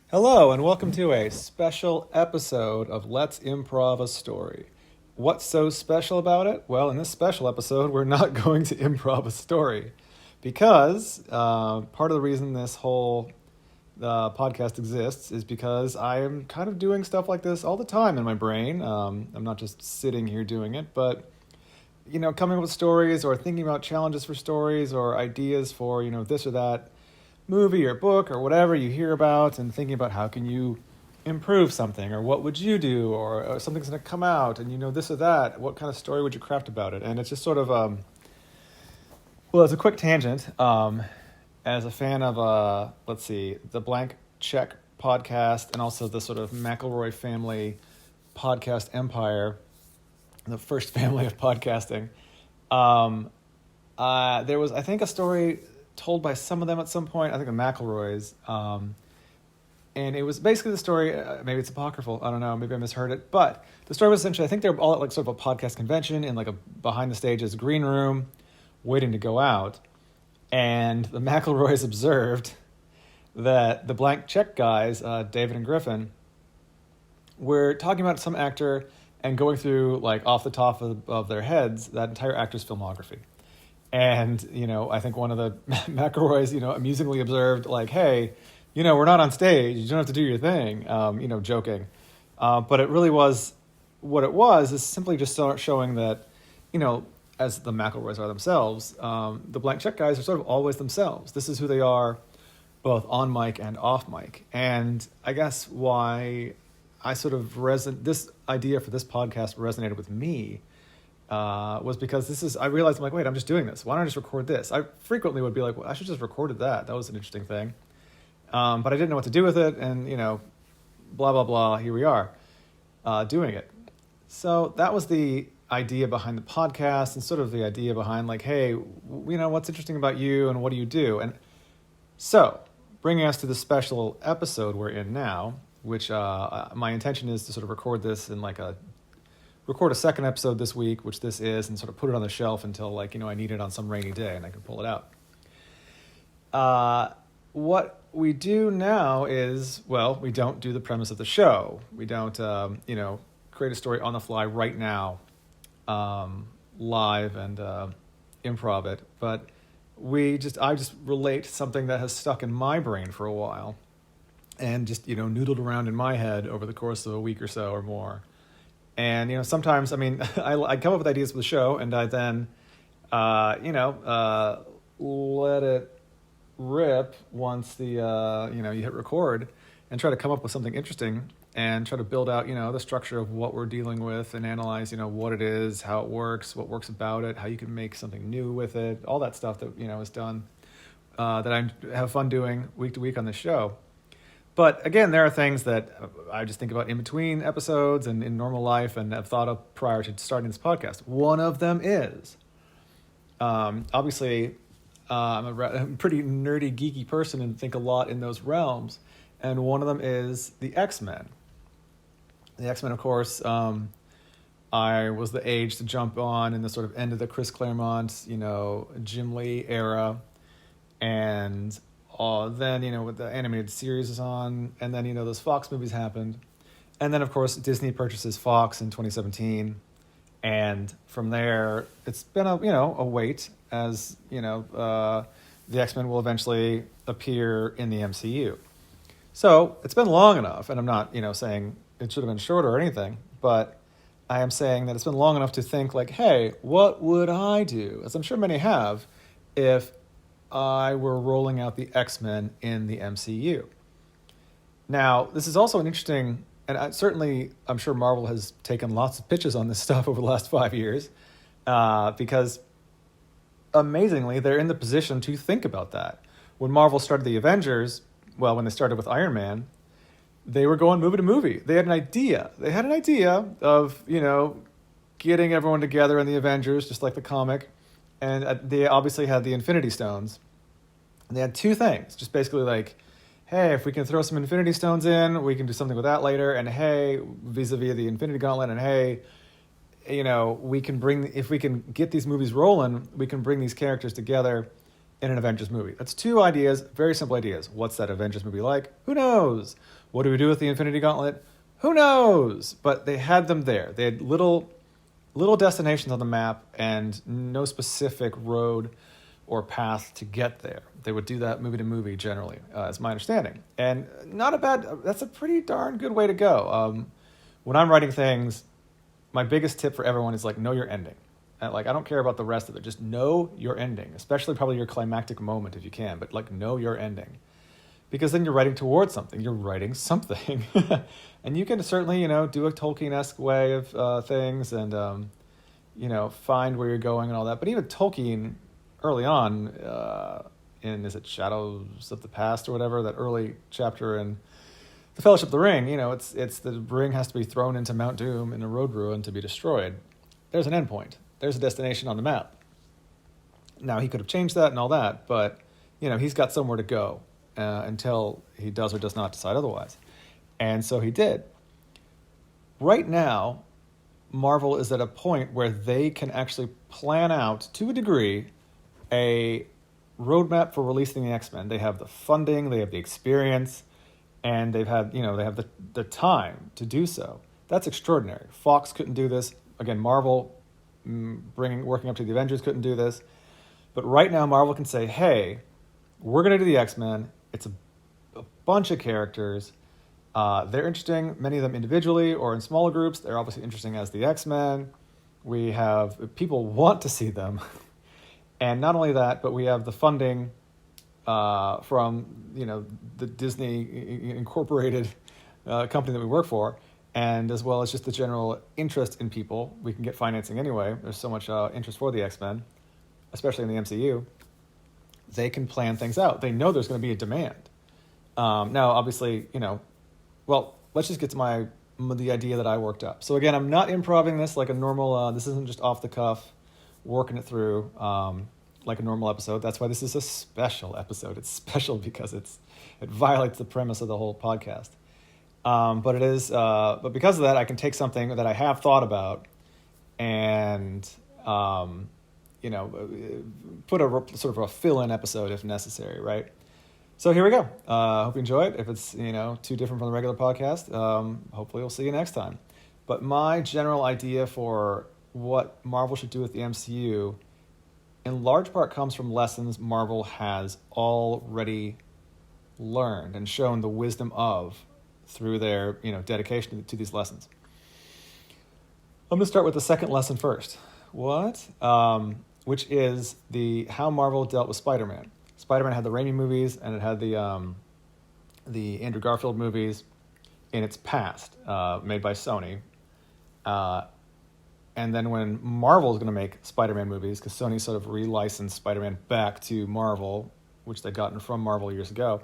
Hello, and welcome to a special episode of Let's Improv a Story. What's so special about it? Well, in this special episode, we're not going to improv a story because part of the reason this whole podcast exists is because I am kind of doing stuff like this all the time in my brain. I'm not just sitting here doing it, but coming up with stories or thinking about challenges for stories or ideas for this or that movie or book or whatever you hear about, and thinking about how can you improve something, or what would you do, or something's going to come out and this or that, what kind of story would you craft about it? And it's just sort of well, it's a quick tangent. As a fan of the Blank Check podcast, and also the sort of McElroy family podcast empire, the first family of podcasting, there was, I think, a story told by some of them at some point, I think the McElroys, and it was basically the story, maybe it's apocryphal, I don't know, maybe I misheard it, but the story was essentially, I think they were all at like sort of a podcast convention in like a behind the stages green room, waiting to go out, and the McElroys observed that the Blank Check guys, David and Griffin, were talking about some actor and going through, like, off the top of their heads, that entire actor's filmography. And, I think one of the McElroys, amusingly observed, like, hey, we're not on stage. You don't have to do your thing, joking. But it really was, what it was is simply just showing that, as the McElroys are themselves, the Blank Check guys are sort of always themselves. This is who they are, both on mic and off mic. And I guess why I sort of this idea for this podcast resonated with me was because I realized, I'm like, wait, I'm just doing this. Why don't I just record this? I frequently would be like, well, I should just recorded that. That was an interesting thing. But I didn't know what to do with it. And, blah, blah, blah. Here we are doing it. So that was the idea behind the podcast, and sort of the idea behind, like, hey, what's interesting about you and what do you do? And so bringing us to the special episode we're in now, which my intention is to sort of record this in record a second episode this week, which this is, and sort of put it on the shelf until I need it on some rainy day and I can pull it out. What we do now is, well, we don't do the premise of the show. We don't, create a story on the fly right now, live and improv it. But I just relate something that has stuck in my brain for a while and just, noodled around in my head over the course of a week or so or more. And, sometimes, I come up with ideas for the show, and I then, let it rip once you hit record, and try to come up with something interesting and try to build out, the structure of what we're dealing with, and analyze, what it is, how it works, what works about it, how you can make something new with it, all that stuff that, is done, that I have fun doing week to week on the show. But again, there are things that I just think about in between episodes and in normal life, and have thought of prior to starting this podcast. One of them is, obviously, I'm a pretty nerdy, geeky person and think a lot in those realms. And one of them is the X-Men. The X-Men, of course, I was the age to jump on in the sort of end of the Chris Claremont, Jim Lee era. And then, with the animated series is on, and then, those Fox movies happened. And then, of course, Disney purchases Fox in 2017. And from there, it's been a wait as, the X-Men will eventually appear in the MCU. So it's been long enough, and I'm not, saying it should have been shorter or anything, but I am saying that it's been long enough to think, like, hey, what would I do? As I'm sure many have, if I were rolling out the X-Men in the MCU. Now, this is also an interesting, and I'm sure Marvel has taken lots of pitches on this stuff over the last 5 years, because amazingly, they're in the position to think about that. When Marvel started the Avengers, when they started with Iron Man, they were going movie to movie. They had an idea. They had an idea of, getting everyone together in the Avengers, just like the comic. And they obviously had the Infinity Stones. And they had two things. Just basically like, hey, if we can throw some Infinity Stones in, we can do something with that later. And hey, vis-a-vis the Infinity Gauntlet. And hey, if we can get these movies rolling, we can bring these characters together in an Avengers movie. That's two ideas, very simple ideas. What's that Avengers movie like? Who knows? What do we do with the Infinity Gauntlet? Who knows? But they had them there. They had little destinations on the map and no specific road or path to get there. They would do that movie to movie generally, is my understanding. And that's a pretty darn good way to go. When I'm writing things, my biggest tip for everyone is know your ending. And I don't care about the rest of it. Just know your ending, especially probably your climactic moment if you can, but know your ending. Because then you're writing towards something. You're writing something. And you can certainly, do a Tolkien-esque way of things and, find where you're going and all that. But even Tolkien, early on, is it Shadows of the Past or whatever, that early chapter in The Fellowship of the Ring, it's the ring has to be thrown into Mount Doom in a road ruin to be destroyed. There's an endpoint. There's a destination on the map. Now, he could have changed that and all that, but, he's got somewhere to go until he does or does not decide otherwise. And so he did. Right now, Marvel is at a point where they can actually plan out, to a degree, a roadmap for releasing the X-Men. They have the funding, they have the experience, and they have the time to do so. That's extraordinary. Fox couldn't do this. Again, Marvel working up to the Avengers couldn't do this. But right now, Marvel can say, hey, we're going to do the X-Men. It's a bunch of characters. They're interesting, many of them individually or in smaller groups. They're obviously interesting as the X-Men. People want to see them. And not only that, but we have the funding from, the Disney Incorporated company that we work for. And as well as just the general interest in people. We can get financing anyway. There's so much interest for the X-Men, especially in the MCU. They can plan things out. They know there's going to be a demand. Now, obviously, let's just get to the idea that I worked up. So again, I'm not improving this like a normal, this isn't just off the cuff, working it through like a normal episode. That's why this is a special episode. It's special because it violates the premise of the whole podcast. But because of that, I can take something that I have thought about and, put sort of a fill-in episode if necessary, right? So here we go. Hope you enjoy it. If it's, too different from the regular podcast, hopefully we'll see you next time. But my general idea for what Marvel should do with the MCU in large part comes from lessons Marvel has already learned and shown the wisdom of through their, dedication to these lessons. I'm going to start with the second lesson first. Which is how Marvel dealt with Spider-Man. Spider-Man had the Raimi movies, and it had the Andrew Garfield movies in its past, made by Sony. And then when Marvel was going to make Spider-Man movies, because Sony sort of relicensed Spider-Man back to Marvel, which they'd gotten from Marvel years ago,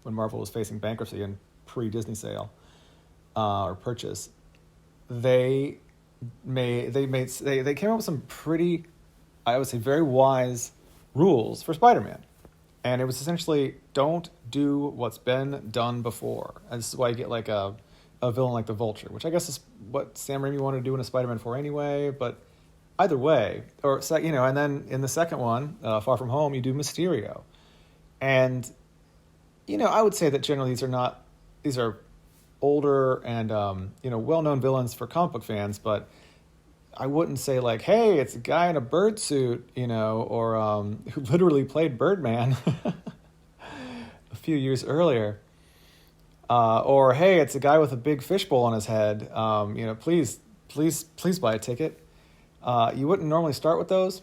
when Marvel was facing bankruptcy and pre-Disney sale or purchase, they came up with some pretty, I would say, very wise rules for Spider-Man. And it was essentially, don't do what's been done before. And this is why you get like a villain like the Vulture, which I guess is what Sam Raimi wanted to do in a Spider-Man 4 anyway. But either way, and then in the second one, Far From Home, you do Mysterio. And, I would say that generally these are older and, well-known villains for comic book fans, but I wouldn't say like, hey, it's a guy in a bird suit, or who literally played Birdman a few years earlier. Or, hey, it's a guy with a big fishbowl on his head. Please buy a ticket. You wouldn't normally start with those,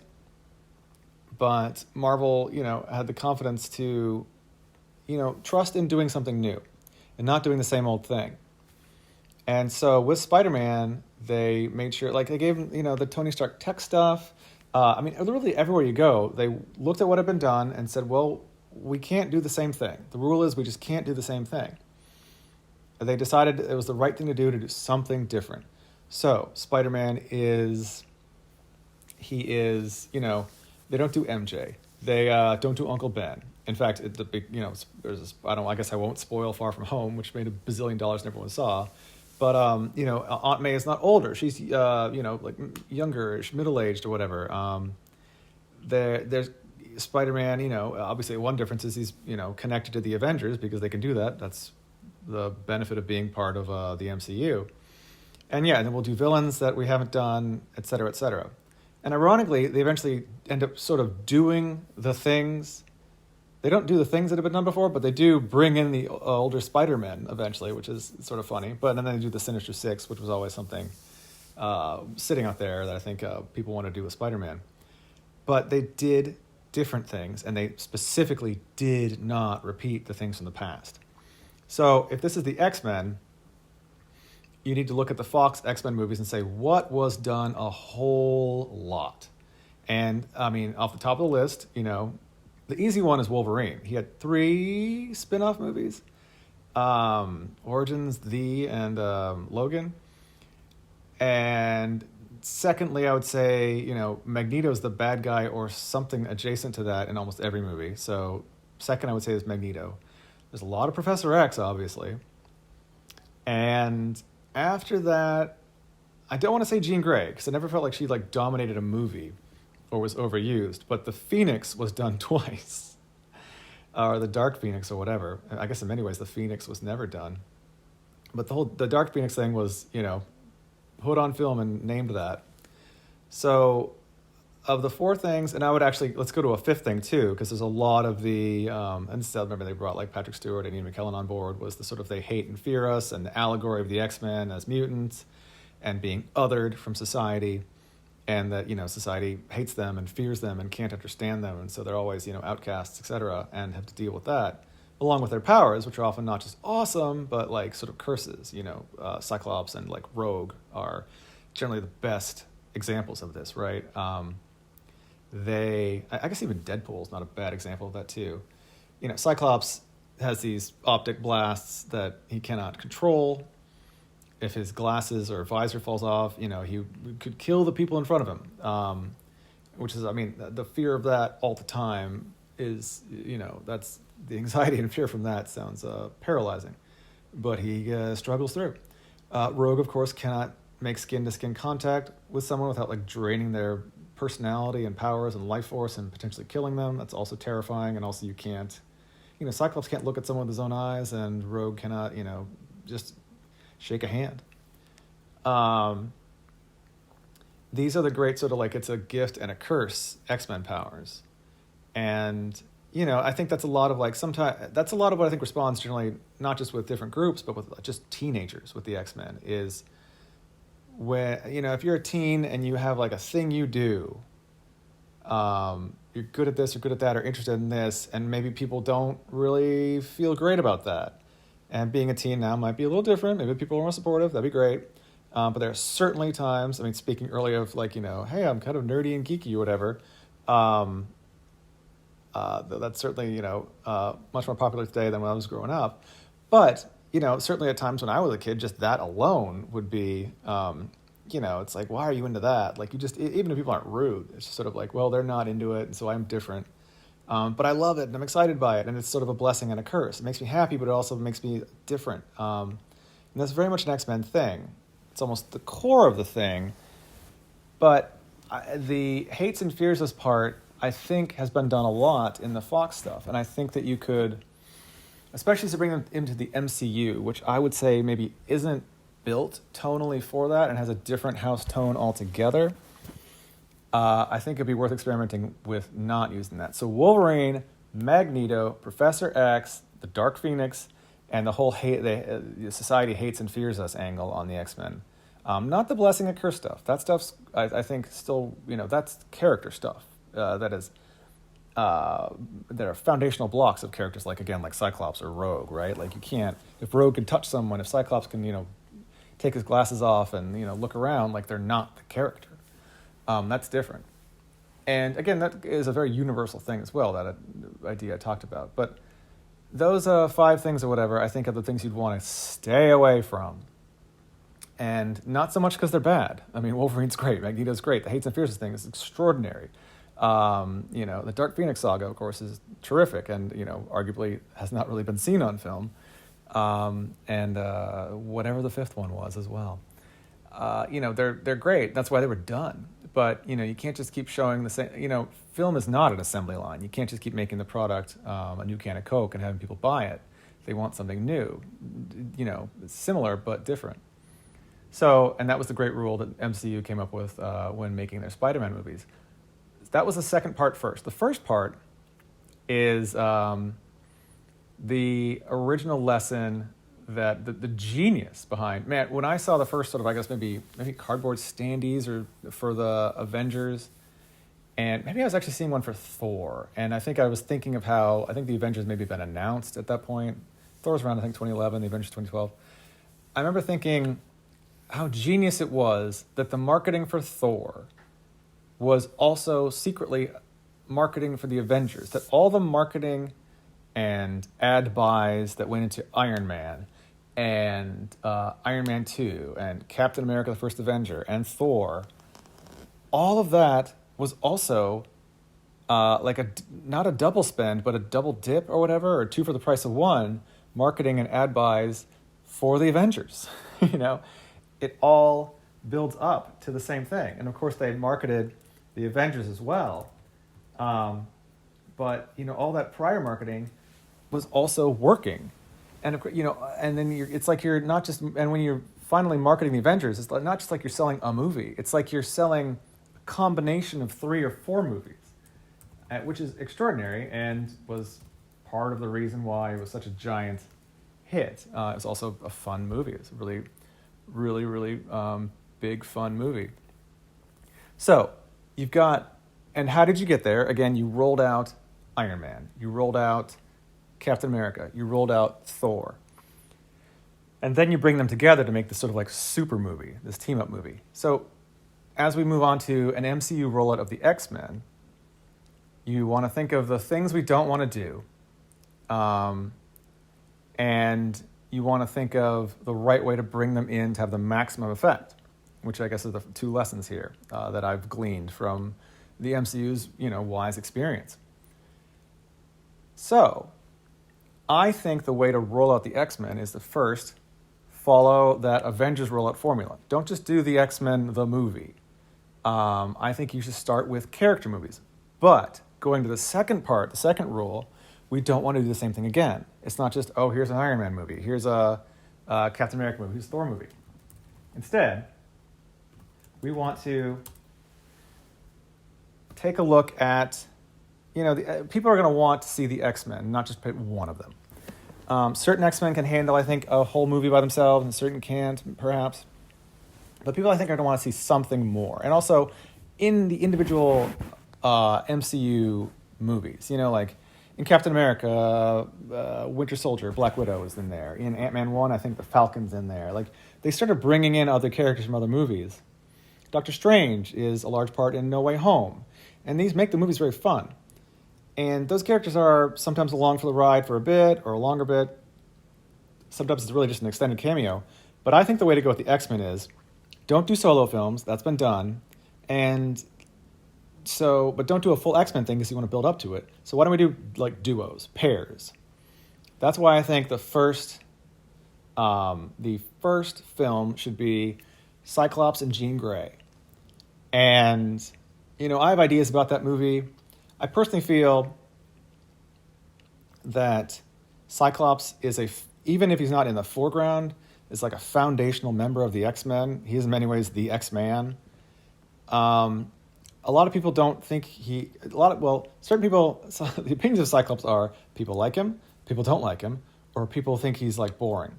but Marvel, had the confidence to, trust in doing something new and not doing the same old thing. And so with Spider-Man, they made sure, they gave him, the Tony Stark tech stuff. Literally everywhere you go, they looked at what had been done and said, well, we can't do the same thing. The rule is we just can't do the same thing. They decided it was the right thing to do something different. So Spider-Man is, they don't do MJ. They don't do Uncle Ben. In fact, there's this, I guess I won't spoil Far From Home, which made $1 bazillion and everyone saw. But, Aunt May is not older. She's, younger, middle-aged or whatever. Spider-Man, obviously one difference is he's, connected to the Avengers because they can do that. That's the benefit of being part of the MCU. And and then we'll do villains that we haven't done, et cetera, et cetera. And ironically, they eventually end up sort of doing the things. They don't do the things that have been done before, but they do bring in the older Spider-Man eventually, which is sort of funny. But then they do the Sinister Six, which was always something sitting out there that I think people want to do with Spider-Man. But they did different things, and they specifically did not repeat the things from the past. So if this is the X-Men, you need to look at the Fox X-Men movies and say, what was done a whole lot? And, I mean, off the top of the list, the easy one is Wolverine. He had 3 spin-off movies, Origins, and Logan. And secondly, I would say, Magneto's the bad guy or something adjacent to that in almost every movie. So second, I would say, is Magneto. There's a lot of Professor X, obviously. And after that, I don't want to say Jean Grey, because I never felt like she dominated a movie or was overused. But the Phoenix was done twice. Or the Dark Phoenix or whatever. I guess in many ways the Phoenix was never done. But the Dark Phoenix thing was, put on film and named that. So of the 4 things, and I would actually, let's go to a 5th thing too, because there's a lot of the, and still remember they brought Patrick Stewart and Ian McKellen on board, was the sort of they hate and fear us, and the allegory of the X-Men as mutants and being othered from society, and that, society hates them and fears them and can't understand them, and so they're always, outcasts, etc., and have to deal with that, along with their powers, which are often not just awesome, but sort of curses. Cyclops and Rogue are generally the best examples of this, right? I guess even Deadpool's not a bad example of that too. Cyclops has these optic blasts that he cannot control. If his glasses or visor falls off, he could kill the people in front of him. Which is, the fear of that all the time is, that's the anxiety and fear from that sounds paralyzing. But he struggles through. Rogue, of course, cannot make skin-to-skin contact with someone without draining their personality and powers and life force and potentially killing them. That's also terrifying. And also you can't, Cyclops can't look at someone with his own eyes, and Rogue cannot, just shake a hand. These are the great sort of it's a gift and a curse X-Men powers. And, I think that's a lot of sometimes, that's a lot of what I think responds generally, not just with different groups, but with just teenagers with the X-Men is, when if you're a teen and you have a thing you do, you're good at this or good at that or interested in this, and maybe people don't really feel great about that. And being a teen now might be a little different. Maybe people are more supportive. That'd be great. But there are certainly times, speaking earlier of hey, I'm kind of nerdy and geeky or whatever. That's certainly, much more popular today than when I was growing up. But certainly at times when I was a kid, just that alone would be, it's why are you into that? You just, even if people aren't rude, it's just sort of well, they're not into it, and so I'm different. But I love it, and I'm excited by it, and it's sort of a blessing and a curse. It makes me happy, but it also makes me different. And that's very much an X-Men thing. It's almost the core of the thing. But the hates and fears us part, I think, has been done a lot in the Fox stuff. And I think that you could, especially to bring them into the MCU, which I would say maybe isn't built tonally for that and has a different house tone altogether, I think it'd be worth experimenting with not using that. So Wolverine, Magneto, Professor X, the Dark Phoenix, and the whole society hates and fears us angle on the X-Men. Not the blessing and curse stuff. That stuff's, I think, still, that's character stuff. That is, there are foundational blocks of characters like Cyclops or Rogue, right? You can't, if Rogue can touch someone, if Cyclops can, take his glasses off and, look around, they're not the character. That's different. And again, that is a very universal thing as well, that idea I talked about. But those 5 things or whatever, I think are the things you'd want to stay away from. And not so much because they're bad. Wolverine's great. Magneto's great. The hates and fears thing is extraordinary. The Dark Phoenix saga, of course, is terrific and, arguably has not really been seen on film. And whatever the 5th one was as well. they're great. That's why they were done. But you can't just keep showing the same. Film is not an assembly line. You can't just keep making the product a new can of Coke and having people buy it. They want something new, similar but different. So, and that was the great rule that MCU came up with when making their Spider-Man movies. That was the second part first. The first part is the original lesson that the genius behind, man, when I saw the first sort of, I guess maybe cardboard standees or for the Avengers, and maybe I was actually seeing one for Thor, and I think I was thinking of how, I think the Avengers maybe been announced at that point. Thor was around, I think, 2011, the Avengers 2012. I remember thinking how genius it was that the marketing for Thor was also secretly marketing for the Avengers, that all the marketing and ad buys that went into Iron Man and Iron Man 2 and Captain America, the First Avenger, and Thor, all of that was also not a double spend, but a double dip or whatever, or two for the price of one, marketing and ad buys for the Avengers. It all builds up to the same thing. And of course they marketed the Avengers as well. But all that prior marketing was also working. And and then it's like you're not just, and when you're finally marketing the Avengers, it's not just like you're selling a movie. It's like you're selling a combination of 3 or 4 movies, which is extraordinary and was part of the reason why it was such a giant hit. It was also a fun movie. It's a really, really, really big, fun movie. So you've got, and how did you get there? Again, you rolled out Iron Man. You rolled out Captain America. You rolled out Thor. And then you bring them together to make this sort of like super movie, this team-up movie. So as we move on to an MCU rollout of the X-Men, you want to think of the things we don't want to do. And you want to think of the right way to bring them in to have the maximum effect, which I guess are the 2 lessons here that I've gleaned from the MCU's, wise experience. So I think the way to roll out the X-Men is to first follow that Avengers rollout formula. Don't just do the X-Men, the movie. I think you should start with character movies. But going to the second part, the second rule, we don't want to do the same thing again. It's not just, here's an Iron Man movie, here's a Captain America movie, here's a Thor movie. Instead, we want to take a look at, people are going to want to see the X-Men, not just pick one of them. Certain X-Men can handle, I think, a whole movie by themselves, and certain can't, perhaps. But people, I think, are going to want to see something more. And also, in the individual MCU movies, like in Captain America, Winter Soldier, Black Widow is in there. In Ant-Man 1, I think the Falcon's in there. Like, they started bringing in other characters from other movies. Doctor Strange is a large part in No Way Home. And these make the movies very fun. And those characters are sometimes along for the ride for a bit or a longer bit. Sometimes it's really just an extended cameo. But I think the way to go with the X-Men is don't do solo films. That's been done. But don't do a full X-Men thing because you want to build up to it. So why don't we do like duos, pairs? That's why I think the first film should be Cyclops and Jean Grey. And, I have ideas about that movie. I personally feel that Cyclops is even if he's not in the foreground, is like a foundational member of the X-Men. He is in many ways the X-Man. A lot of people don't think certain people, so the opinions of Cyclops are people like him, people don't like him, or people think he's like boring.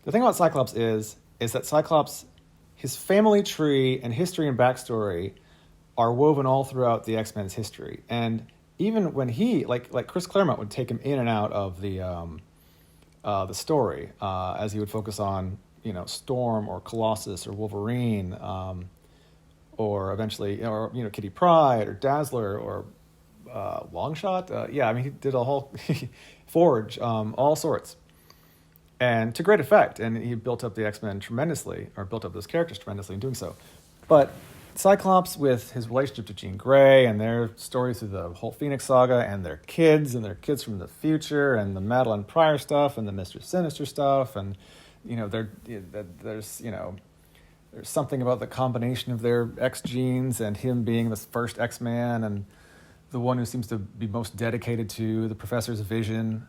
The thing about Cyclops is that Cyclops, his family tree and history and backstory are woven all throughout the X-Men's history. And even when he, like Chris Claremont would take him in and out of the story as he would focus on, Storm or Colossus or Wolverine, or eventually, Kitty Pryde or Dazzler or Longshot. He did a whole Forge, all sorts. And to great effect. And he built up the X-Men tremendously, or built up those characters tremendously in doing so. But Cyclops, with his relationship to Jean Grey and their stories through the whole Phoenix saga and their kids from the future and the Madeline Pryor stuff and the Mr. Sinister stuff and, there's, there's something about the combination of their X genes and him being the first X-Man and the one who seems to be most dedicated to the professor's vision.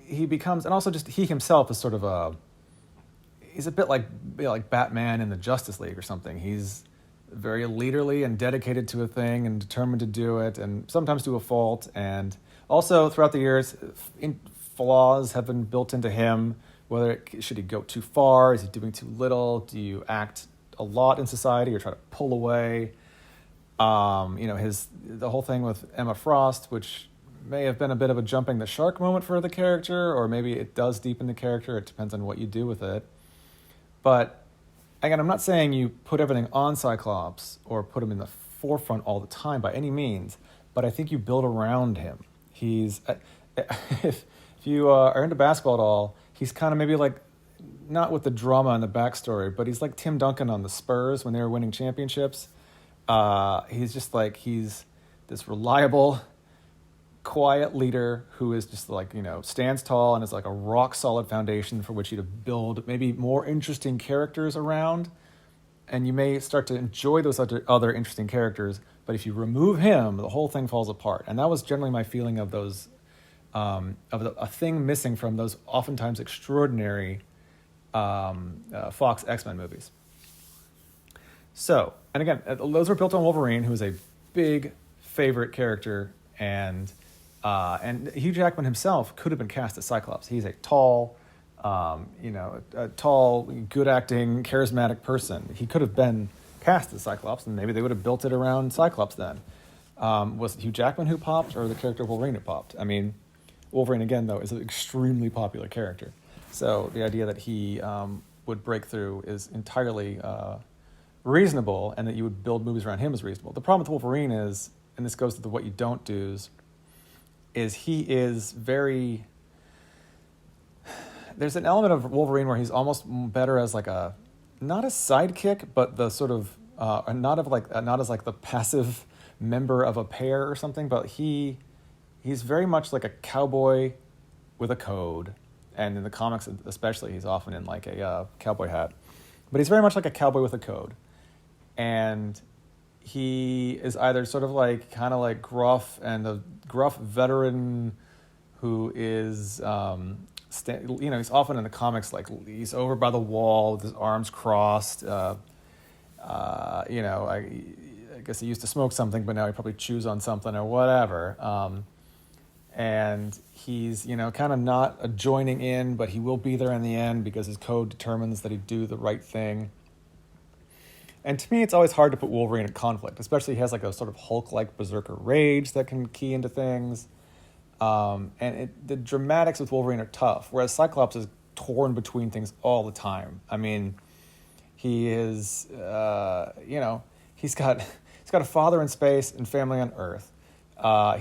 He becomes, and also just he himself is sort of he's a bit like Batman in the Justice League or something. He's very leaderly and dedicated to a thing and determined to do it, and sometimes to a fault. And also throughout the years, flaws have been built into him. Should he go too far? Is he doing too little? Do you act a lot in society or try to pull away? The whole thing with Emma Frost, which may have been a bit of a jumping the shark moment for the character, or maybe it does deepen the character. It depends on what you do with it. But again, I'm not saying you put everything on Cyclops or put him in the forefront all the time by any means, but I think you build around him. He's if you are into basketball at all, he's kind of maybe like, not with the drama and the backstory, but he's like Tim Duncan on the Spurs when they were winning championships. He's just like, he's this reliable, quiet leader who is just like, stands tall and is like a rock solid foundation for which you to build maybe more interesting characters around. And you may start to enjoy those other interesting characters, but if you remove him, the whole thing falls apart. And that was generally my feeling of those, a thing missing from those oftentimes extraordinary Fox X-Men movies. So, and again, those were built on Wolverine, who is a big favorite character, and Hugh Jackman himself could have been cast as Cyclops. He's a tall, a tall, good acting, charismatic person. He could have been cast as Cyclops, and maybe they would have built it around Cyclops then. Was it Hugh Jackman who popped, or the character Wolverine who popped? I mean, Wolverine, again, though, is an extremely popular character. So the idea that he would break through is entirely reasonable, and that you would build movies around him is reasonable. The problem with Wolverine is, and this goes to the what you don't do's, is he is very... There's an element of Wolverine where he's almost better as like a, not a sidekick, but the sort of, not as like the passive member of a pair or something, but he's very much like a cowboy with a code. And in the comics especially, he's often in like a cowboy hat. But he's very much like a cowboy with a code. And he is either sort of like, kind of like gruff, and the gruff veteran who is, he's often in the comics like he's over by the wall with his arms crossed. I guess he used to smoke something, but now he probably chews on something or whatever. And he's, kind of not joining in, but he will be there in the end because his code determines that he do the right thing. And to me, it's always hard to put Wolverine in conflict, especially he has like a sort of Hulk-like berserker rage that can key into things. The dramatics with Wolverine are tough, whereas Cyclops is torn between things all the time. I mean, he is, he's got a father in space and family on Earth.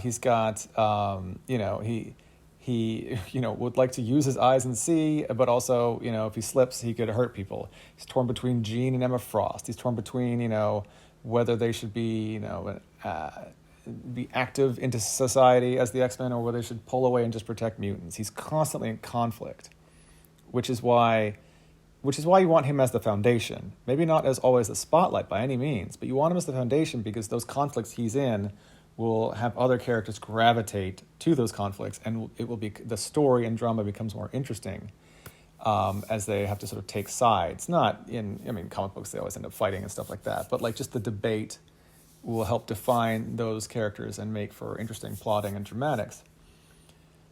He's got, he would like to use his eyes and see, but also, if he slips, he could hurt people. He's torn between Jean and Emma Frost. He's torn between, whether they should be, be active into society as the X-Men, or whether they should pull away and just protect mutants. He's constantly in conflict, which is why you want him as the foundation. Maybe not as always the spotlight by any means, but you want him as the foundation because those conflicts he's in will have other characters gravitate to those conflicts, and it will be, the story and drama becomes more interesting as they have to sort of take sides. Not in, comic books, they always end up fighting and stuff like that, but like just the debate will help define those characters and make for interesting plotting and dramatics.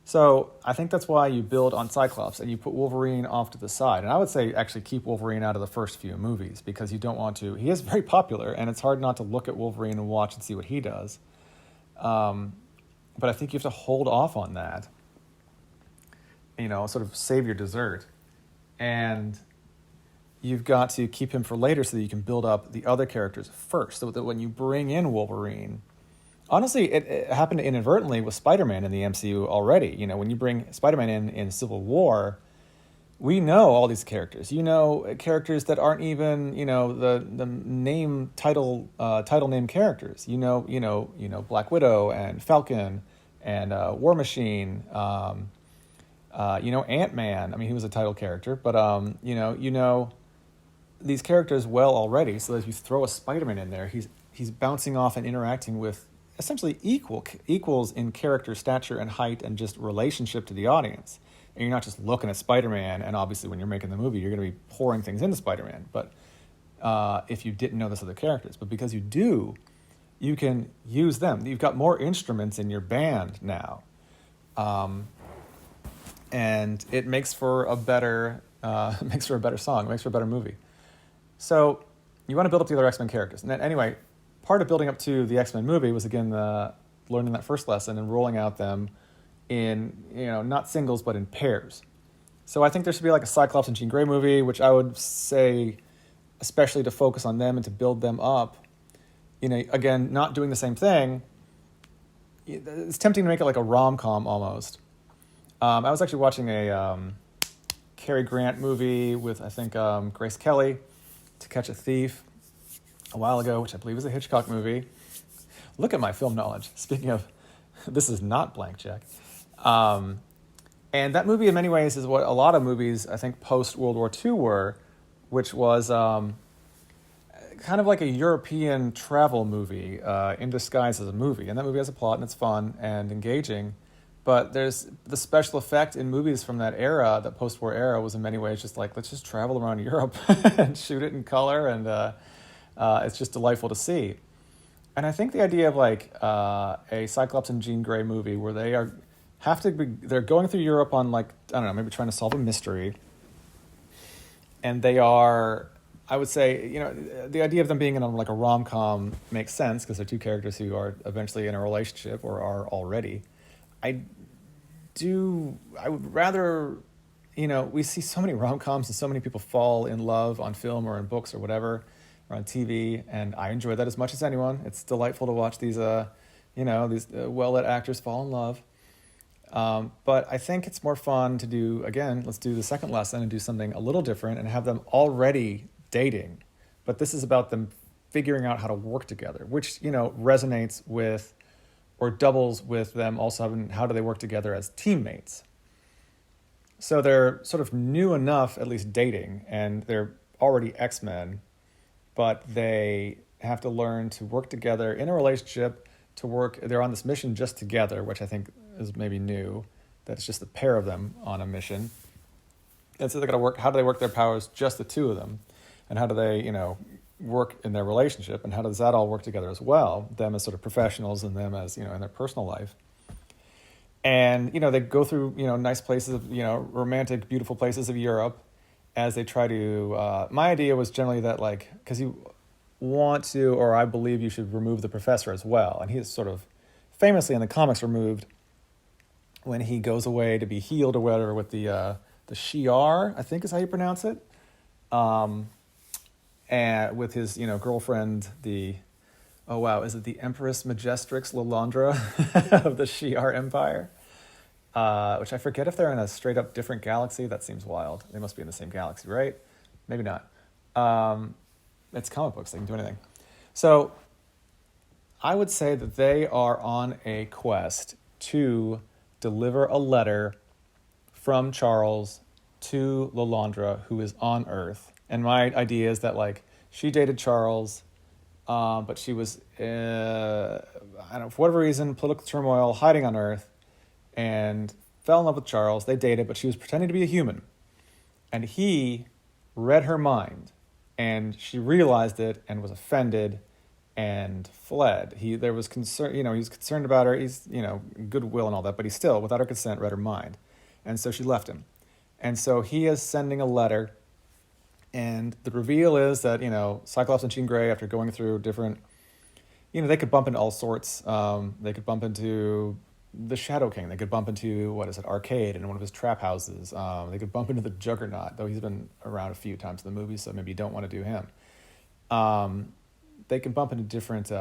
So I think that's why you build on Cyclops and you put Wolverine off to the side. And I would say actually keep Wolverine out of the first few movies, because you don't want to... He is very popular, and it's hard not to look at Wolverine and watch and see what he does. But I think you have to hold off on that. Sort of save your dessert. And you've got to keep him for later so that you can build up the other characters first, so that when you bring in Wolverine... Honestly, it happened inadvertently with Spider-Man in the MCU already. When you bring Spider-Man in Civil War, we know all these characters. Characters that aren't even, the name title name characters. Black Widow and Falcon and War Machine, Ant-Man. I mean, he was a title character, but these characters well already. So that if you throw a Spider-Man in there, he's bouncing off and interacting with essentially equals in character, stature, and height, and just relationship to the audience. And you're not just looking at Spider-Man, and obviously when you're making the movie, you're going to be pouring things into Spider-Man. But if you didn't know those other characters, but because you do, you can use them. You've got more instruments in your band now, and it makes for a better song. It makes for a better movie. So you want to build up the other X-Men characters. And then, anyway, part of building up to the X-Men movie was, again, learning that first lesson and rolling out them in, not singles, but in pairs. So I think there should be like a Cyclops and Jean Grey movie, which I would say, especially to focus on them and to build them up, again, not doing the same thing. It's tempting to make it like a rom-com almost. I was actually watching a Cary Grant movie with, I think, Grace Kelly, To Catch a Thief, a while ago, which I believe is a Hitchcock movie. Look at my film knowledge. Speaking of, this is not blank check. And that movie, in many ways, is what a lot of movies, I think, post-World War II were, which was kind of like a European travel movie in disguise as a movie. And that movie has a plot, and it's fun and engaging. But there's the special effect in movies from that era, that post-war era, was in many ways just like, let's just travel around Europe and shoot it in color, and it's just delightful to see. And I think the idea of like a Cyclops and Jean Grey movie where they're going through Europe on, like, I don't know, maybe trying to solve a mystery, and they are, I would say, the idea of them being in like a rom-com makes sense because they're two characters who are eventually in a relationship or are already. I would rather, we see so many rom-coms and so many people fall in love on film or in books or whatever, or on TV, and I enjoy that as much as anyone. It's delightful to watch these well-lit actors fall in love. But I think it's more fun to do, again, let's do the second lesson and do something a little different and have them already dating. But this is about them figuring out how to work together, which, resonates with or doubles with them also having how do they work together as teammates. So they're sort of new enough, at least dating, and they're already X-Men, but they have to learn to work together in a relationship, they're on this mission just together, which I think is maybe new, that it's just the pair of them on a mission. And so they got to work, how do they work their powers, just the two of them? And how do they, work in their relationship, and how does that all work together as well, them as sort of professionals and them as, in their personal life. And, they go through, nice places of, romantic, beautiful places of Europe as they try to, my idea was generally that, like, because you want to, or I believe you should remove the professor as well. And he is sort of famously in the comics removed when he goes away to be healed or whatever with the Shi'ar, I think is how you pronounce it. And with his, girlfriend, is it the Empress Majestrix Lilandra of the Shi'ar Empire? Which I forget if they're in a straight up different galaxy. That seems wild. They must be in the same galaxy, right? Maybe not. It's comic books. They can do anything. So I would say that they are on a quest to deliver a letter from Charles to Lilandra, who is on Earth. And my idea is that, like, she dated Charles, but she was, for whatever reason, political turmoil, hiding on Earth, and fell in love with Charles. They dated, but she was pretending to be a human. And he read her mind, and she realized it and was offended and fled. There was concern, he was concerned about her. He's, goodwill and all that, but he still, without her consent, read her mind. And so she left him. And so he is sending a letter. And the reveal is that, Cyclops and Jean Grey, after going through different, they could bump into all sorts. They could bump into the Shadow King. They could bump into, Arcade in one of his trap houses. They could bump into the Juggernaut, though he's been around a few times in the movie, so maybe you don't want to do him. They can bump into different, who's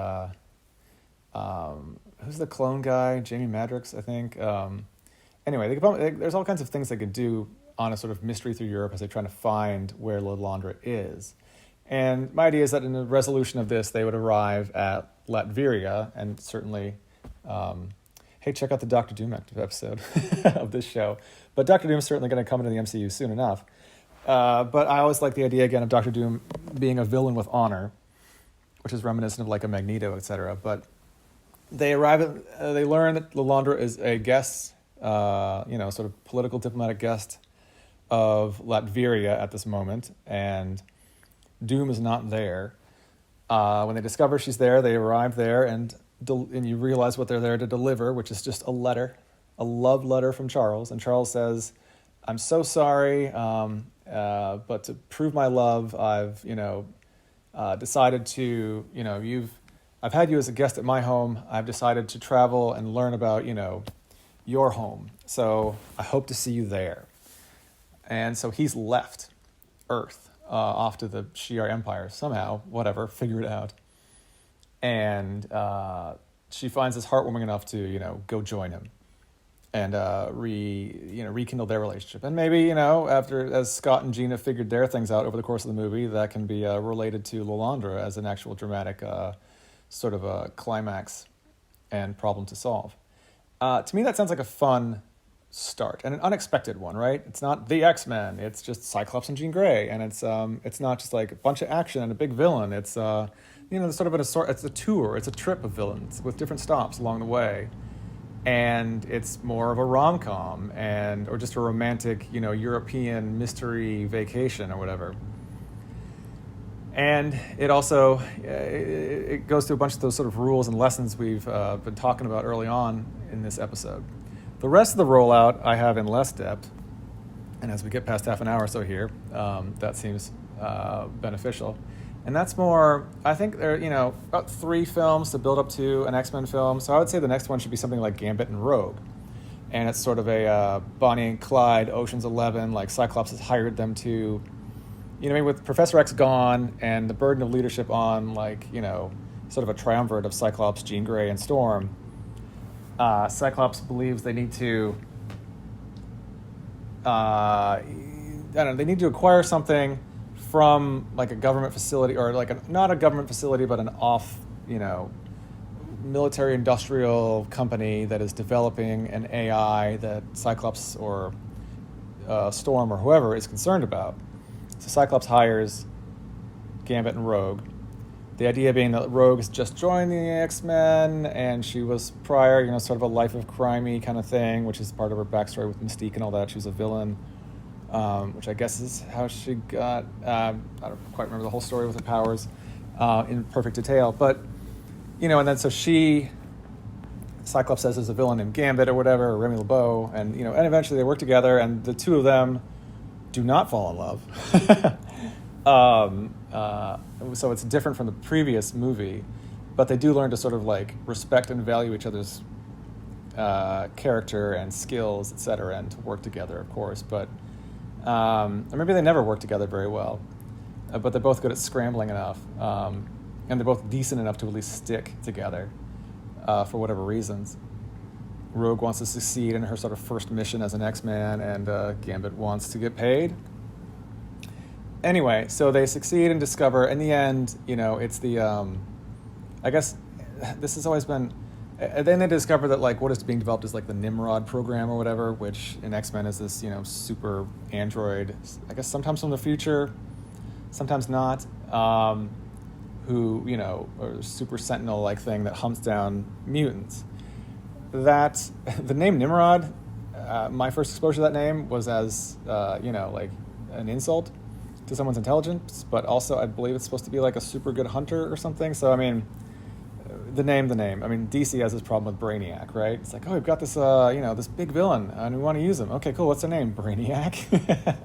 the clone guy? Jamie Madrox, I think. Anyway, there's all kinds of things they could do on a sort of mystery through Europe as they're trying to find where Lilandra is. And my idea is that in the resolution of this, they would arrive at Latveria, and certainly hey, check out the Doctor Doom episode of this show. But Doctor Doom's certainly going to come into the MCU soon enough. But I always like the idea, again, of Doctor Doom being a villain with honor, which is reminiscent of like a Magneto, etc. But they they learn that Lilandra is a guest, sort of political diplomatic guest of Latveria at this moment, and Doom is not there. When they discover she's there, they arrive there, and you realize what they're there to deliver, which is just a letter, a love letter from Charles. And Charles says, "I'm so sorry, but to prove my love, I've decided to I've had you as a guest at my home. I've decided to travel and learn about your home. So I hope to see you there." And so he's left Earth off to the Shi'ar Empire somehow, whatever, figure it out. And she finds his heartwarming enough to go join him and rekindle their relationship. And maybe after, as Scott and Gina figured their things out over the course of the movie, that can be related to Lilandra as an actual dramatic sort of a climax and problem to solve. To me, that sounds like a fun start and an unexpected one, right? It's not the X-Men. It's just Cyclops and Jean Grey, and it's not just like a bunch of action and a big villain. It's it's a tour. It's a trip of villains with different stops along the way, and it's more of a rom-com or just a romantic European mystery vacation or whatever. And it also it goes through a bunch of those sort of rules and lessons we've been talking about early on in this episode. The rest of the rollout I have in less depth, and as we get past half an hour or so here, that seems beneficial. And that's more, I think there are, about 3 films to build up to an X-Men film. So I would say the next one should be something like Gambit and Rogue. And it's sort of a Bonnie and Clyde, Ocean's 11, like Cyclops has hired them to, with Professor X gone and the burden of leadership on sort of a triumvirate of Cyclops, Jean Grey, and Storm, Cyclops believes they need to, they need to acquire something from like a government facility or not a government facility, but an off, military industrial company that is developing an AI that Cyclops or Storm or whoever is concerned about. So Cyclops hires Gambit and Rogue. The idea being that Rogue has just joined the X-Men, and she was prior, sort of a life of crime-y kind of thing, which is part of her backstory with Mystique and all that. She was a villain, which I guess is how she got, I don't quite remember the whole story with her powers in perfect detail. But, and then so Cyclops says there's a villain named Gambit or whatever, or Remy LeBeau, and, and eventually they work together, and the two of them do not fall in love. So it's different from the previous movie, but they do learn to sort of respect and value each other's character and skills, etc., and to work together, of course. But or maybe they never work together very well, but they're both good at scrambling enough, and they're both decent enough to at least stick together for whatever reasons. Rogue wants to succeed in her sort of first mission as an X-Man, and Gambit wants to get paid. Anyway, so they succeed and discover, in the end, it's the, I guess this has always been, then they discover that what is being developed is the Nimrod program or whatever, which in X-Men is this, super android, I guess sometimes from the future, sometimes not, who, or super sentinel-like thing that hunts down mutants. That, the name Nimrod, my first exposure to that name was as, an insult to someone's intelligence, but also I believe it's supposed to be a super good hunter or something. So, the name. DC has this problem with Brainiac, right? It's we've got this, this big villain, and we want to use him. Okay, cool. What's their name? Brainiac?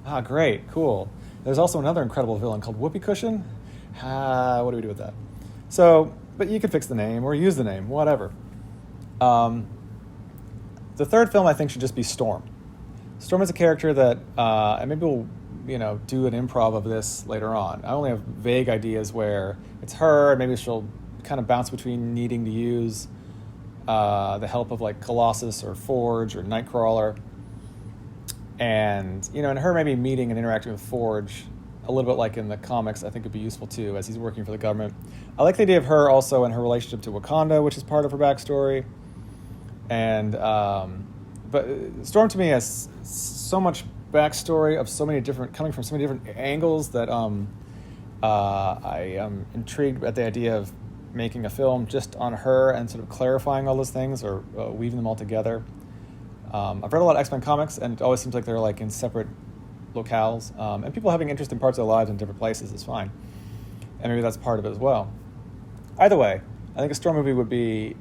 Ah, great. Cool. There's also another incredible villain called Whoopee Cushion. What do we do with that? So, but you could fix the name or use the name, whatever. The third film, I think, should just be Storm. Storm is a character that, and maybe we'll, do an improv of this later on. I only have vague ideas where it's her, and maybe she'll kind of bounce between needing to use the help of Colossus or Forge or Nightcrawler. And, and her maybe meeting and interacting with Forge a little bit like in the comics, I think would be useful too, as he's working for the government. I like the idea of her also and her relationship to Wakanda, which is part of her backstory. And but Storm to me has so much backstory of so many different coming from so many different angles that I am intrigued at the idea of making a film just on her and sort of clarifying all those things or weaving them all together. I've read a lot of X-Men comics, and it always seems like they're like in separate locales, and people having interest in parts of their lives in different places is fine, and maybe that's part of it as well. Either way, I think a Storm movie would be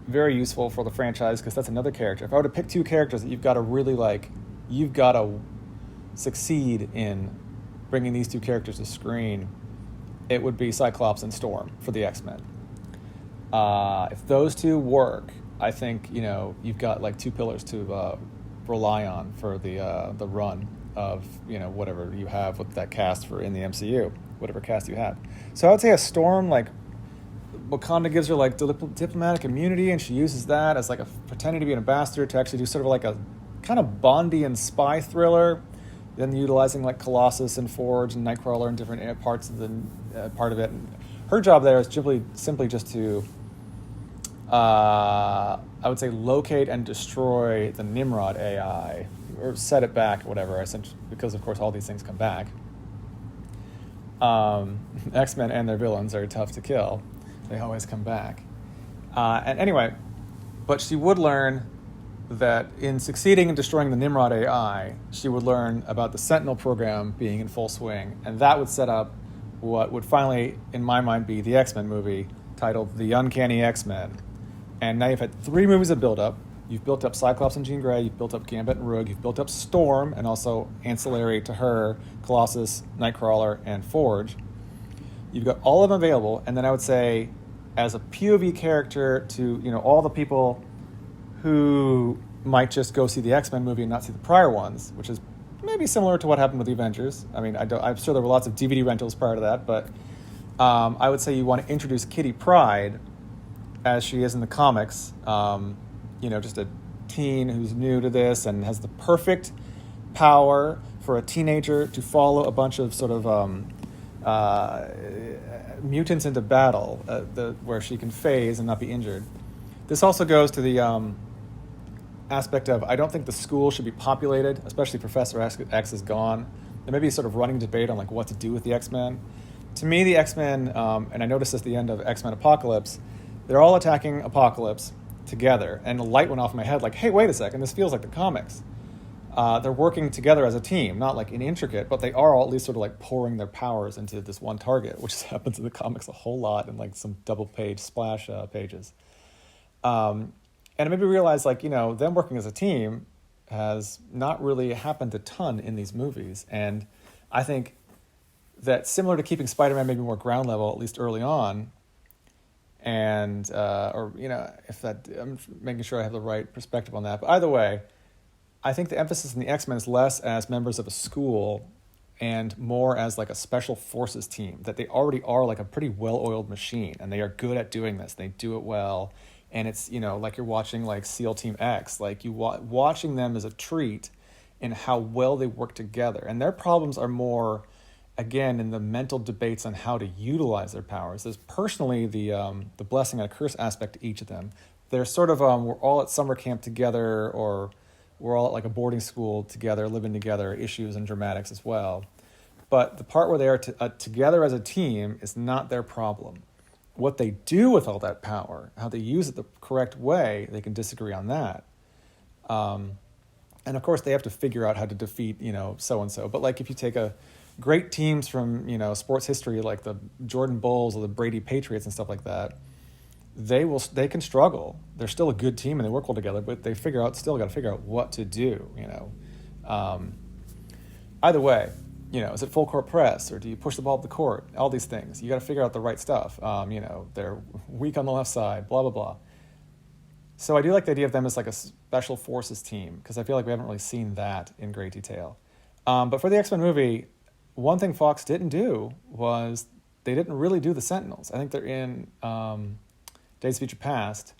very useful for the franchise because that's another character. If I were to pick two characters that you've got to really like, you've got to succeed in bringing these two characters to screen, it would be Cyclops and Storm for the X-Men. If those two work, I think you've got like two pillars to rely on for the run of whatever you have with that cast for in the MCU, whatever cast you have. So I would say a Storm, like Wakanda gives her like diplomatic immunity, and she uses that as like a pretending to be an ambassador to actually do sort of like a kind of Bondian spy thriller. Then utilizing like Colossus and Forge and Nightcrawler in different parts of the part of it. And her job there is simply just to, I would say, locate and destroy the Nimrod AI, or set it back, or whatever. Because of course all these things come back. X-Men and their villains are tough to kill; they always come back. And anyway, but she would learn that in succeeding in destroying the Nimrod AI, she would learn about the Sentinel program being in full swing, and that would set up what would finally, in my mind, be the X-Men movie titled The Uncanny X-Men. And now you've had 3 movies of build-up. You've built up Cyclops and Jean Grey, you've built up Gambit and Rogue, you've built up Storm, and also ancillary to her, Colossus, Nightcrawler, and Forge. You've got all of them available, and then I would say, as a POV character to all the people who might just go see the X-Men movie and not see the prior ones, which is maybe similar to what happened with the Avengers. I mean, I'm sure there were lots of DVD rentals prior to that, but I would say you want to introduce Kitty Pryde as she is in the comics. Just a teen who's new to this and has the perfect power for a teenager to follow a bunch of sort of mutants into battle, where she can phase and not be injured. This also goes to the aspect of, I don't think the school should be populated, especially Professor X is gone. There may be a sort of running debate on like what to do with the X-Men. To me, the X-Men, and I noticed this at the end of X-Men Apocalypse, they're all attacking Apocalypse together, and a light went off in my head like, hey, wait a second, this feels like the comics. They're working together as a team, not like in intricate, but they are all at least sort of like pouring their powers into this one target, which happens in the comics a whole lot in like some double-page splash pages. And it made me realize, like, them working as a team has not really happened a ton in these movies. And I think that similar to keeping Spider-Man maybe more ground level, at least early on, and, if that, I'm making sure I have the right perspective on that. But either way, I think the emphasis in the X-Men is less as members of a school and more as like a special forces team, that they already are like a pretty well-oiled machine, and they are good at doing this. They do it well. And it's, like you're watching like SEAL Team X, like watching them is a treat in how well they work together. And their problems are more, again, in the mental debates on how to utilize their powers. There's personally the blessing and a curse aspect to each of them. They're sort of, we're all at summer camp together, or we're all at like a boarding school together, living together, issues and dramatics as well. But the part where they are together as a team is not their problem. What they do with all that power, how they use it the correct way, they can disagree on that. And of course, they have to figure out how to defeat, so-and-so. But like if you take great teams from, sports history, like the Jordan Bulls or the Brady Patriots and stuff like that, they can struggle. They're still a good team and they work well together, but they still got to figure out what to do, Either way, is it full court press, or do you push the ball up the court? All these things. You got to figure out the right stuff. They're weak on the left side, blah, blah, blah. So I do like the idea of them as like a special forces team, because I feel like we haven't really seen that in great detail. But for the X-Men movie, one thing Fox didn't do was they didn't really do the Sentinels. I think they're in Days of Future Past,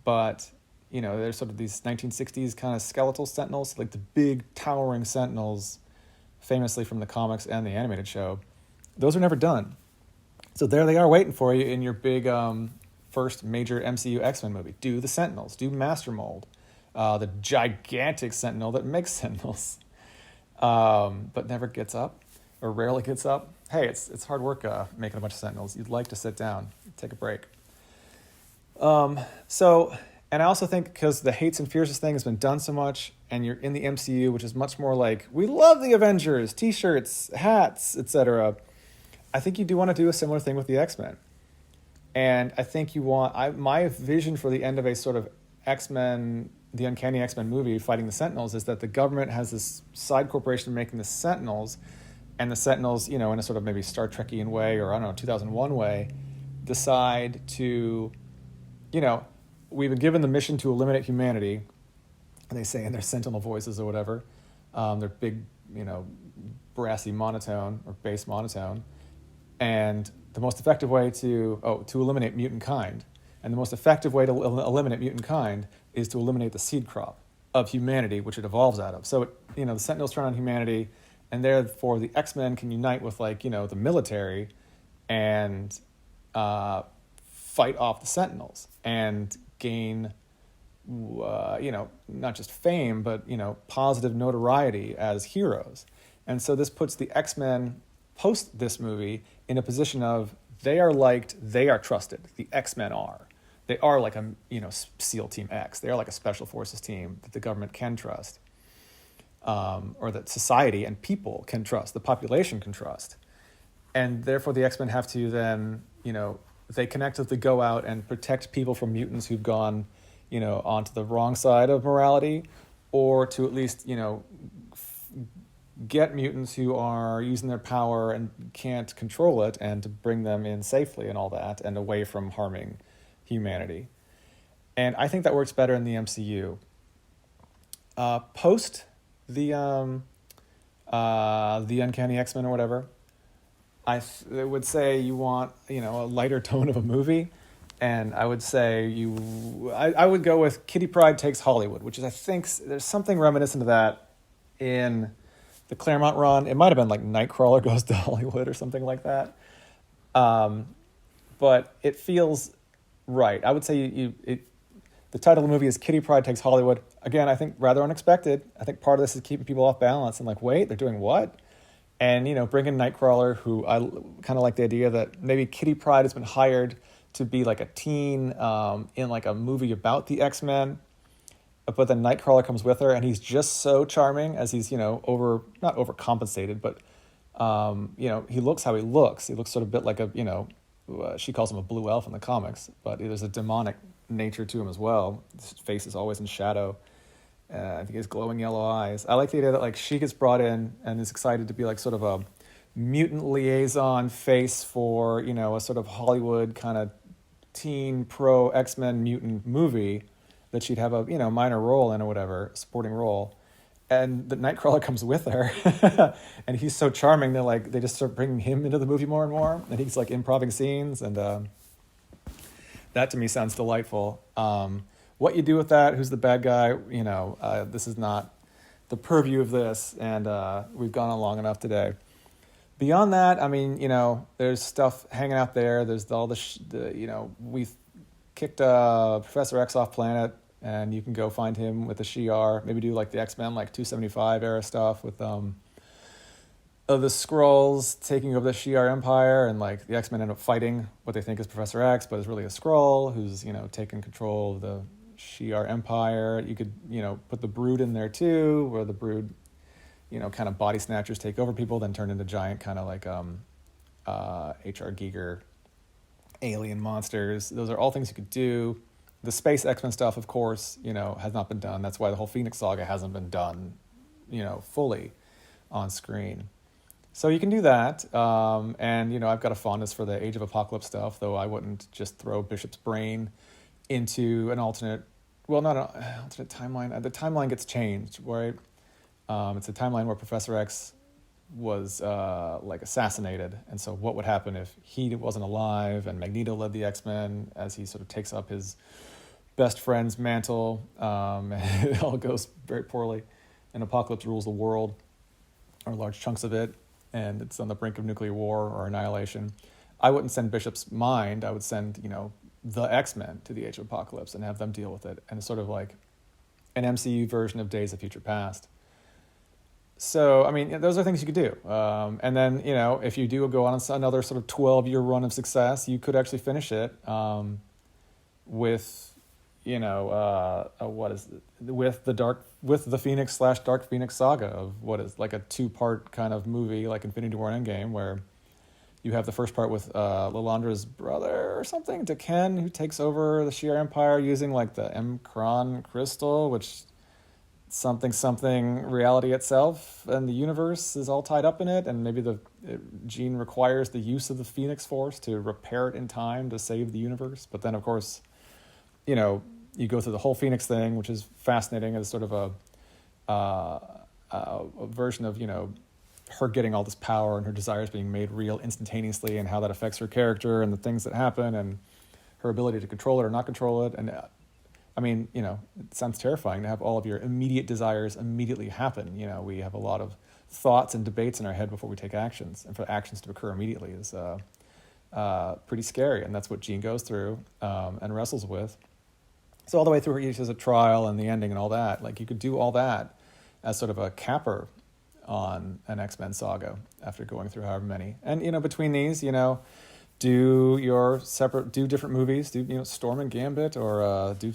but they're sort of these 1960s kind of skeletal Sentinels, like the big towering Sentinels, famously from the comics and the animated show. Those are never done. So there they are waiting for you in your big first major MCU X-Men movie. Do the Sentinels. Do Master Mold, the gigantic Sentinel that makes Sentinels, but never gets up or rarely gets up. Hey, it's hard work making a bunch of Sentinels. You'd like to sit down, take a break. And I also think because the hates and fears thing has been done so much, and you're in the MCU, which is much more like, we love the Avengers, t-shirts, hats, etc. I think you do want to do a similar thing with the X-Men. And I think my vision for the end of a sort of X-Men, the Uncanny X-Men movie fighting the Sentinels, is that the government has this side corporation making the Sentinels, and the Sentinels, in a sort of maybe Star Trekian way, or I don't know, 2001 way, decide to, we've been given the mission to eliminate humanity, and they say in their sentinel voices or whatever, their big, brassy monotone or bass monotone, and the most effective way to eliminate mutant kind, and the most effective way to eliminate mutant kind is to eliminate the seed crop of humanity, which it evolves out of. So, the Sentinels turn on humanity, and therefore the X-Men can unite with the military and fight off the Sentinels and gain, not just fame, but, positive notoriety as heroes. And so this puts the X-Men post this movie in a position of they are liked, they are trusted. The X-Men are. They are like a, SEAL Team X. They are like a special forces team that the government can trust, or that society and people can trust, the population can trust. And therefore the X-Men have to then, they connectively go out and protect people from mutants who've gone, onto the wrong side of morality, or to at least, get mutants who are using their power and can't control it, and to bring them in safely and all that, and away from harming humanity. And I think that works better in the MCU. Post the Uncanny X-Men or whatever, I would say you want, a lighter tone of a movie. And I would say I would go with Kitty Pryde Takes Hollywood, which is, I think, there's something reminiscent of that in the Claremont run. It might have been like Nightcrawler Goes to Hollywood or something like that. But it feels right. I would say the title of the movie is Kitty Pryde Takes Hollywood. Again, I think rather unexpected. I think part of this is keeping people off balance and like, wait, they're doing what? And, bring in Nightcrawler, who I kind of like the idea that maybe Kitty Pryde has been hired to be like a teen in like a movie about the X-Men. But then Nightcrawler comes with her, and he's just so charming as he's, not overcompensated, but, he looks how he looks. He looks sort of a bit like she calls him a blue elf in the comics, but there's a demonic nature to him as well. His face is always in shadow. I think he has glowing yellow eyes. I like the idea that like she gets brought in and is excited to be like sort of a mutant liaison face for, a sort of Hollywood kind of teen pro X-Men mutant movie that she'd have a, minor role in or whatever, supporting role. And the Nightcrawler comes with her and he's so charming. They just start bringing him into the movie more and more. And he's like improving scenes. And that to me sounds delightful. What you do with that, who's the bad guy, this is not the purview of this. And we've gone on long enough today. Beyond that, I mean, there's stuff hanging out there. There's all we've kicked Professor X off planet, and you can go find him with the Shi'ar. Maybe do like the X-Men, like 275 era stuff with the Skrulls taking over the Shi'ar Empire, and like the X-Men end up fighting what they think is Professor X, but is really a Skrull who's taking control of the Shi'ar Empire. You could put the Brood in there too, where the Brood kind of body snatchers take over people, then turn into giant kind of like H.R. Giger alien monsters. Those are all things you could do. The space X-Men stuff, of course, has not been done. That's why the whole Phoenix Saga hasn't been done, fully on screen. So you can do that. And, I've got a fondness for the Age of Apocalypse stuff, though I wouldn't just throw Bishop's brain into an alternate, well, not an alternate timeline. The timeline gets changed, right? It's a timeline where Professor X was assassinated, and so what would happen if he wasn't alive and Magneto led the X-Men as he sort of takes up his best friend's mantle, and it all goes very poorly, and Apocalypse rules the world, or large chunks of it, and it's on the brink of nuclear war or annihilation. I wouldn't send Bishop's mind. I would send the X-Men to the Age of Apocalypse and have them deal with it, and it's sort of like an MCU version of Days of Future Past. So, I mean, those are things you could do. And then, if you do go on another sort of 12-year run of success, you could actually finish it with, with the Phoenix/Dark Phoenix saga of what is like a 2-part kind of movie, like Infinity War Endgame, where you have the first part with Lilandra's brother or something, Ken, who takes over the Shi'ar Empire using like the M'Kraan crystal, which something reality itself and the universe is all tied up in it, and maybe the gene requires the use of the Phoenix Force to repair it in time to save the universe. But then, of course, you go through the whole Phoenix thing, which is fascinating as sort of a version of, her getting all this power and her desires being made real instantaneously, and how that affects her character and the things that happen and her ability to control it or not control it. And I mean, it sounds terrifying to have all of your immediate desires immediately happen. We have a lot of thoughts and debates in our head before we take actions, and for actions to occur immediately is pretty scary. And that's what Jean goes through and wrestles with. So all the way through her use as a trial and the ending and all that, like you could do all that as sort of a capper on an X-Men saga after going through however many. And, between these, do different movies, do, Storm and Gambit, or do,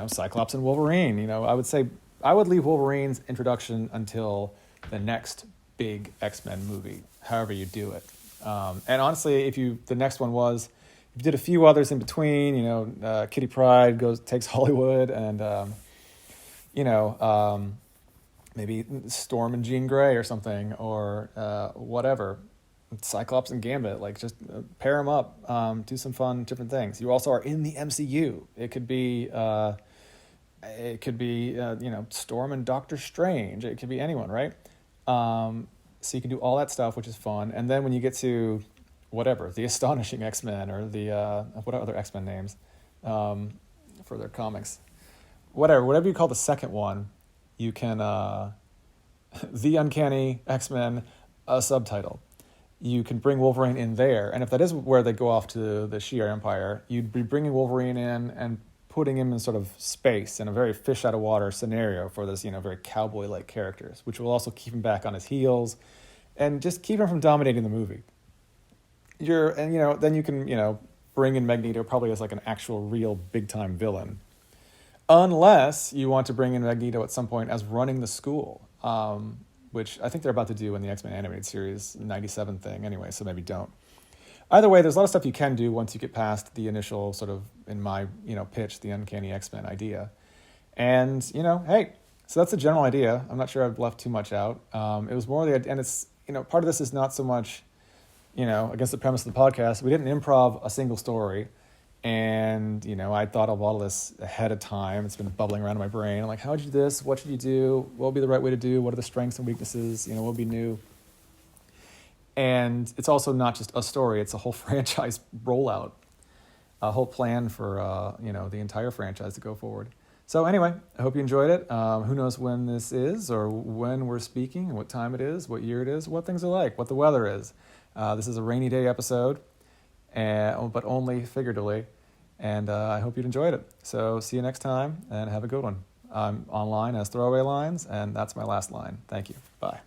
Cyclops and Wolverine. I would say I would leave Wolverine's introduction until the next big X-Men movie, however you do it. And honestly, the next one was, if you did a few others in between, Kitty Pryde takes Hollywood, and, maybe Storm and Jean Grey or something, or whatever. Cyclops and Gambit, like just pair them up, do some fun, different things. You also are in the MCU. It could be, Storm and Doctor Strange. It could be anyone, right? So you can do all that stuff, which is fun. And then when you get to whatever, the Astonishing X-Men, or the what are other X-Men names for their comics, whatever you call the second one, you can the Uncanny X-Men, a subtitle. You can bring Wolverine in there, and if that is where they go off to the Shi'ar Empire, you'd be bringing Wolverine in and putting him in sort of space in a very fish out of water scenario for this, very cowboy-like characters, which will also keep him back on his heels and just keep him from dominating the movie. Then you can, bring in Magneto probably as like an actual real big-time villain, unless you want to bring in Magneto at some point as running the school, which I think they're about to do in the X-Men animated series 97 thing anyway, so maybe don't. Either way, there's a lot of stuff you can do once you get past the initial sort of, in my, pitch, the Uncanny X-Men idea. And, hey, so that's the general idea. I'm not sure I've left too much out. It was more the idea, and it's, part of this is not so much, against the premise of the podcast. We didn't improv a single story. And, I thought of all this ahead of time. It's been bubbling around in my brain. I'm like, how would you do this? What should you do? What would be the right way to do? What are the strengths and weaknesses? What would be new? And it's also not just a story. It's a whole franchise rollout, a whole plan for, the entire franchise to go forward. So anyway, I hope you enjoyed it. Who knows when this is, or when we're speaking, what time it is, what year it is, what things are like, what the weather is. This is a rainy day episode, but only figuratively. And I hope you enjoyed it. So see you next time, and have a good one. I'm online as Throwaway Lines, and that's my last line. Thank you. Bye.